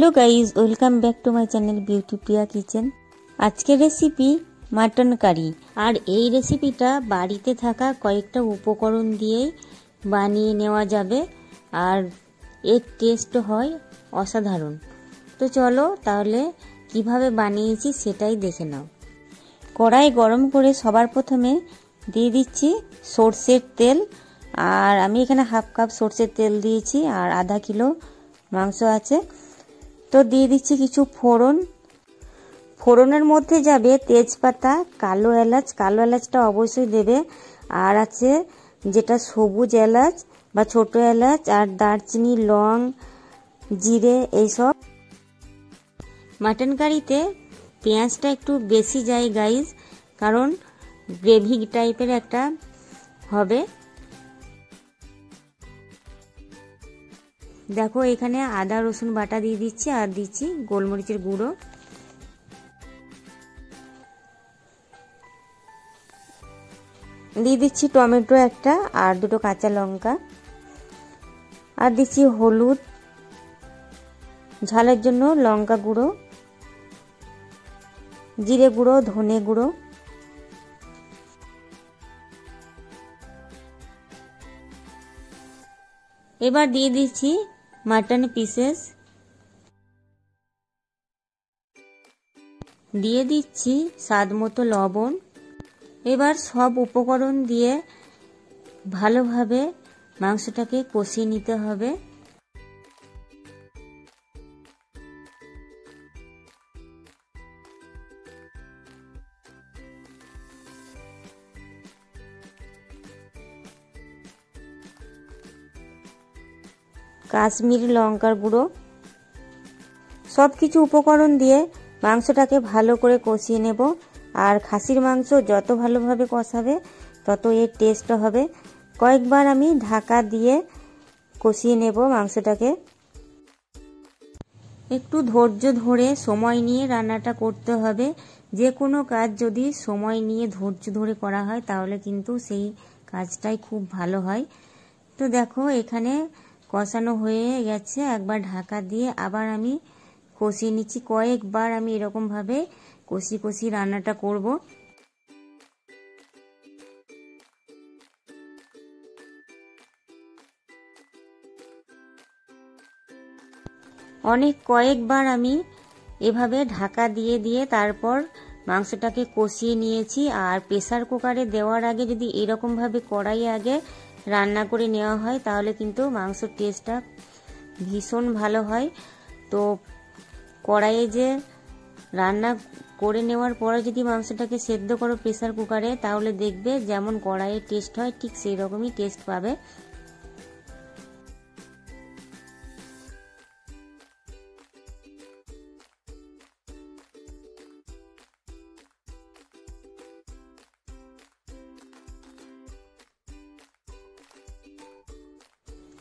Hello guys, welcome back to my channel beauty Priya kitchen. আজকের recipe mutton curry. আর এই রেসিপিটা বাড়িতে থাকা কয়েকটা উপকরণ দিয়ে বানিয়ে নেওয়া যাবে আর এর টেস্ট হয় অসাধারণ। তো চলো তাহলে কিভাবে বানিয়েছি সেটাই দেখে নাও। কড়াই গরম করে সবার প্রথমে দিয়ে দিচ্ছি সরষের তেল। আর আমি এখানে হাফ কাপ সরষের তেল দিয়েছি আর আধা কিলো মাংস আছে। তো দিয়ে দিচ্ছি কিছু ফোড়ন। ফোড়নের মধ্যে যাবে তেজপাতা, কালো এলাচ, কালো এলাচটা অবশ্যই দেবে, আর আছে যেটা সবুজ এলাচ বা ছোট এলাচ, আর দারচিনি, লং, জিরে এইসব। মাটন কারিতে পেঁয়াজটা একটু বেশি যায় গাইজ, কারণ গ্রেভি টাইপের একটা হবে। দেখো এখানে আদা রসুন বাটা দিয়ে দিচ্ছি আর দিচ্ছি গোলমরিচের গুঁড়ো। দিয়ে দিচ্ছি টমেটো একটা আর দুটো কাঁচা লঙ্কা, আর দিচ্ছি হলুদ, ঝালের জন্য লঙ্কা গুঁড়ো, জিরে গুঁড়ো, ধনে গুঁড়ো। এবার দিয়ে দিচ্ছি মাটন পিসেস, দিয়ে দিচ্ছি স্বাদ মতো লবণ। এবার সব উপকরণ দিয়ে ভালোভাবে মাংসটাকে কষিয়ে নিতে হবে। কাশ্মীরি লঙ্কার গুঁড়ো, সব কিছু উপকরণ দিয়ে মাংসটাকে ভালো করে কষিয়ে নেব। আর খাসির মাংস যত ভালোভাবে কষাবে তত এর টেস্ট হবে। কয়েকবার আমি ঢাকা দিয়ে কষিয়ে নেব মাংসটাকে। একটু ধৈর্য ধরে সময় নিয়ে রান্নাটা করতে হবে। যে কোনো কাজ যদি সময় নিয়ে ধৈর্য ধরে করা হয় তাহলে কিন্তু সেই কাজটাই খুব ভালো হয়। তো দেখো এখানে কষানো হয়ে গেছে, একবার ঢাকা দিয়ে আবার আমি কষিয়ে নিচ্ছি। কয়েকবার আমি এরকমভাবে কষি রান্নাটা করব। কয়েকবার আমি এভাবে ঢাকা দিয়ে তারপর মাংসটাকে কষিয়ে নিয়েছি। আর প্রেসার কুকারে দেওয়ার আগে যদি এরকমভাবে কড়াইয়ে আগে রান্না করে নেওয়া হয় তাহলে কিন্তু মাংসের টেস্টটা ভীষণ ভালো হয়। তো কড়াইয়ে যে রান্না করে নেওয়ার পরে যদি মাংসটাকে সেদ্ধ করো প্রেসার কুকারে, তাহলে দেখবে যেমন কড়াইয়ে টেস্ট হয় ঠিক সেই রকমই টেস্ট পাবে।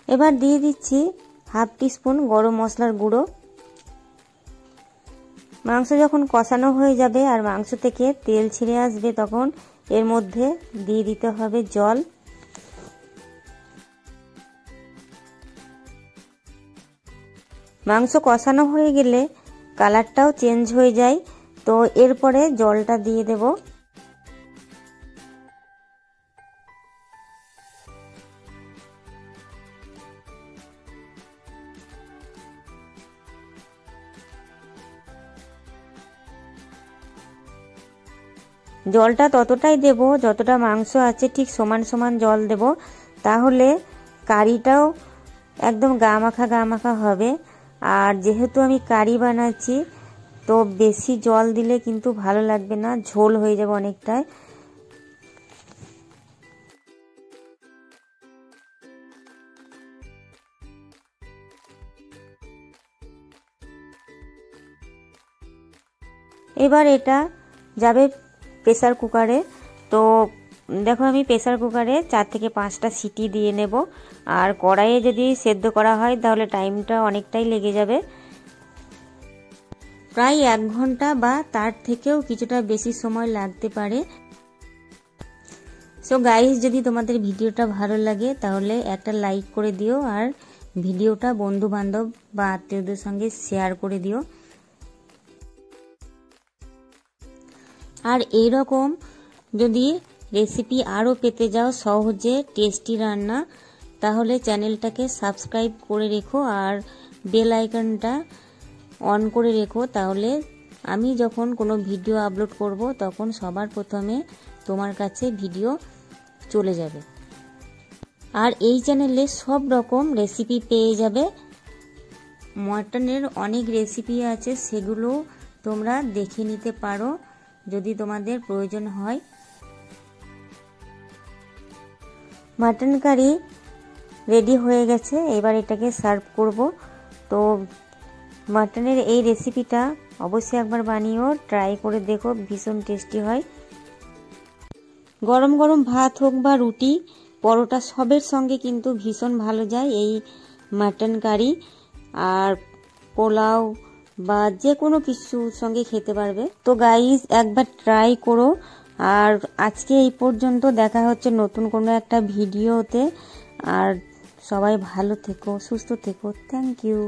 এবার দিয়ে দিচ্ছি হাফ টিস্পুন গরম মশলার গুঁড়ো। মাংস যখন কষানো হয়ে যাবে আর মাংস থেকে তেল ছেড়ে আসবে তখন এর মধ্যে দিয়ে দিতে হবে জল। মাংস কষানো হয়ে গেলে কালারটাও চেঞ্জ হয়ে যায়, তো এরপরে জলটা দিয়ে দেব। জলটা ততটাই দেব যতটা মাংস আছে, ঠিক সমান সমান জল দেব, তাহলে কারিটাও একদম গা মাখা হবে। আর যেহেতু আমি কারি বানাচ্ছি তো বেশি জল দিলে কিন্তু ভালো লাগবে না, ঝোল হয়ে যাবে অনেকটাই। এবার এটা যাবে প্রেসার কুকারে। তো দেখো আমি প্রেসার কুকারে 4 থেকে 5টা সিটি দিয়ে নেব। আর কড়াইয়ে যদি সেদ্ধ করা হয় তাহলে টাইমটা অনেকটাই লেগে যাবে, প্রায় 1 ঘন্টা বা তার থেকেও কিছুটা বেশি সময় লাগতে পারে। সো গাইস, যদি তোমাদের ভিডিওটা ভালো লাগে তাহলে একটা লাইক করে দিও আর ভিডিওটা বন্ধু বান্ধব বা আত্মীয়দের সঙ্গে শেয়ার করে দিও। আর এইরকম যদি রেসিপি আরও পেতে যাও সহজে টেস্টি রান্না, তাহলে চ্যানেলটাকে সাবস্ক্রাইব করে রেখো আর বেল আইকনটা অন করে রেখো। তাহলে আমি যখন কোনো ভিডিও আপলোড করব তখন সবার প্রথমে তোমার কাছে ভিডিও চলে যাবে। আর এই চ্যানেলে সব রকম রেসিপি পেয়ে যাবে। মাটনের অনেক রেসিপি আছে, সেগুলো তোমরা দেখে নিতে পারো যদি তোমাদের প্রয়োজন হয়। মাটন কারি রেডি হয়ে গেছে, এবার এটাকে সার্ভ করব। তো মাটনের এই রেসিপিটা অবশ্যই একবার বানিয়েও ট্রাই করে দেখো, ভীষণ টেস্টি হয়। গরম গরম ভাত হোক বা রুটি, পরোটা সবের সঙ্গে কিন্তু ভীষণ ভালো যায় এই মাটন কারি। আর পোলাও বা যে কোনো কিছুর সঙ্গে খেতে পারবে। তো গাইস, একবার ট্রাই করো। আর আজকে এই পর্যন্ত, দেখা হচ্ছে নতুন কোনো একটা ভিডিওতে। আর সবাই ভালো থেকো, সুস্থ থেকো। Thank you.